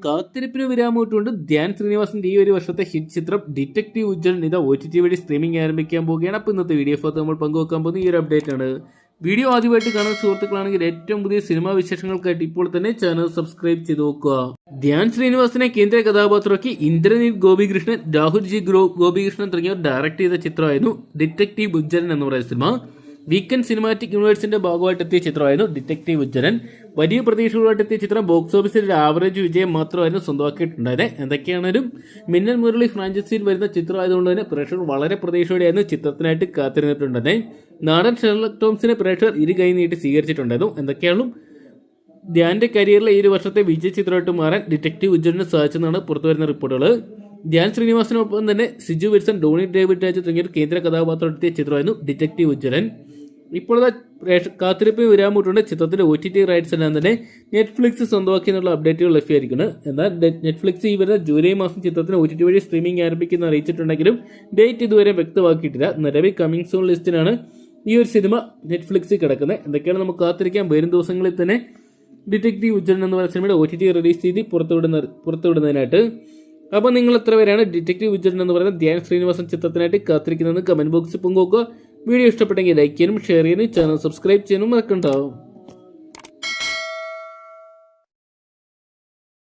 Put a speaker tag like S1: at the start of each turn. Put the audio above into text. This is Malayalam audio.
S1: കാത്തിരിപ്പിന് വിരാമമിട്ടുകൊണ്ട് ധ്യാൻ ശ്രീനിവാസന്റെ ഈ ഒരു വർഷത്തെ ഹിറ്റ് ചിത്രം ഡിറ്റക്റ്റീവ് ഉജ്ജ്വലൻ ഇത് OTT വഴി സ്ട്രീമിംഗ് ആരംഭിക്കാൻ പോവുകയാണ്. അപ്പോൾ ഇന്നത്തെ വീഡിയോ ഭാഗത്ത് നമ്മൾ പങ്കുവെക്കാൻ പോകുന്ന ഈ ഒരു അപ്ഡേറ്റ് ആണ്. വീഡിയോ ആദ്യമായിട്ട് കാണുന്ന സുഹൃത്തുക്കളാണെങ്കിൽ ഏറ്റവും പുതിയ സിനിമാ വിശേഷങ്ങൾക്കായിട്ട് ഇപ്പോൾ തന്നെ ചാനൽ സബ്സ്ക്രൈബ് ചെയ്ത് നോക്കുക. ധ്യാൻ ശ്രീനിവാസനെ കേന്ദ്ര കഥാപാത്രമാക്കി ഇന്ദ്രനീത് ഗോപികൃഷ്ണൻ, രാഹുൽ ജി ഗോപികൃഷ്ണൻ തുടങ്ങിയവർ ഡയറക്ട് ചെയ്ത ചിത്രമായിരുന്നു ഡിറ്റക്റ്റീവ് ഉജ്ജ്വലൻ എന്ന് പറയുന്ന സിനിമ. വീക്കെൻഡ് സിനിമാറ്റിക് യൂണിവേഴ്സിന്റെ ഭാഗമായിട്ട് എത്തിയ ചിത്രമായിരുന്നു ഡിറ്റക്റ്റീവ് ഉജ്ജ്വലൻ. വലിയ പ്രതീക്ഷകളുമായിട്ട് എത്തിയ ചിത്രം ബോക്സ് ഓഫീസിൽ ഒരു ആവറേജ് വിജയം മാത്രമായിരുന്നു സ്വന്തമാക്കിയിട്ടുണ്ടായത്. എന്തൊക്കെയാണെങ്കിലും മിന്നൽ മുരളി ഫ്രാഞ്ചൈസിയിൽ വരുന്ന ചിത്രമായതുകൊണ്ട് തന്നെ പ്രേക്ഷകർ വളരെ പ്രതീക്ഷയോടെയായിരുന്നു ചിത്രത്തിനായിട്ട് കാത്തിരുന്നിട്ടുണ്ടത്. നാടൻ ഷെർലക് ടോംസിനെ പ്രേക്ഷകർ ഇരു കൈ നീട്ടി സ്വീകരിച്ചിട്ടുണ്ടായിരുന്നു. എന്തൊക്കെയാണ് ധ്യാന്റെ കരിയറിലെ ഈ ഒരു വർഷത്തെ വിജയ ചിത്രമായിട്ട് മാറാൻ ഡിറ്റക്റ്റീവ് ഉജ്ജ്വലിന് സാധിച്ചെന്നാണ് പുറത്തുവരുന്ന റിപ്പോർട്ടുകൾ. ധ്യാൻ ശ്രീനിവാസനൊപ്പം തന്നെ സിജു വിൽസൺ, ഡോണി ഡേവിഡ് രാജ് തുടങ്ങിയ കേന്ദ്ര കഥാപാത്രം എത്തിയ ചിത്രമായിരുന്നു ഡിറ്റക്റ്റീവ് ഉജ്ജ്വലൻ. ഇപ്പോഴത്തെ കാത്തിരിപ്പിന് വിരാമമിട്ടുണ്ട് ചിത്രത്തിന്റെ OTT റൈറ്റ്സ് എല്ലാം തന്നെ നെറ്റ്ഫ്ലിക്സ് സ്വന്തമാക്കി എന്നുള്ള അപ്ഡേറ്റുകൾ ലഭ്യമായിരിക്കുന്നത്. എന്നാൽ നെറ്റ്ഫ്ലിക്സ് ഈ വരുന്ന ജൂലൈ മാസം ചിത്രത്തിന് OTT വഴി സ്ട്രീമിംഗ് ആരംഭിക്കുന്ന അറിയിച്ചിട്ടുണ്ടെങ്കിലും ഡേറ്റ് ഇതുവരെ വ്യക്തമാക്കിയിട്ടില്ല. നിലവിൽ കമ്മിങ് സൂൺ ലിസ്റ്റിലാണ് ഈ ഒരു സിനിമ നെറ്റ്ഫ്ലിക്സിൽ കിടക്കുന്നത്. എന്തൊക്കെയാണ് നമുക്ക് കാത്തിരിക്കാം. വരും ദിവസങ്ങളിൽ തന്നെ ഡിറ്റക്റ്റീവ് ഉജ്ജ്വലൻ എന്ന് പറയുന്ന സിനിമയുടെ OTT റിലീസ് ചെയ്ത് പുറത്തുവിടുന്നതിനായിട്ട്. അപ്പോൾ നിങ്ങൾ എത്ര പേരാണ് ഡിറ്റക്റ്റീവ് ഉജ്ജ്വലൻ എന്ന് പറയുന്ന ധ്യാൻ ശ്രീനിവാസൻ ചിത്രത്തിനായിട്ട് കാത്തിരിക്കുന്നതെന്ന് കമന്റ് ബോക്സിൽ പങ്കുവെക്കുക. വീഡിയോ ഇഷ്ടപ്പെട്ടെങ്കിൽ ലൈക്ക് ചെയ്യാനും ഷെയർ ചെയ്യാനും ചാനൽ സബ്സ്ക്രൈബ് ചെയ്യാനും മറക്കണ്ടാവും.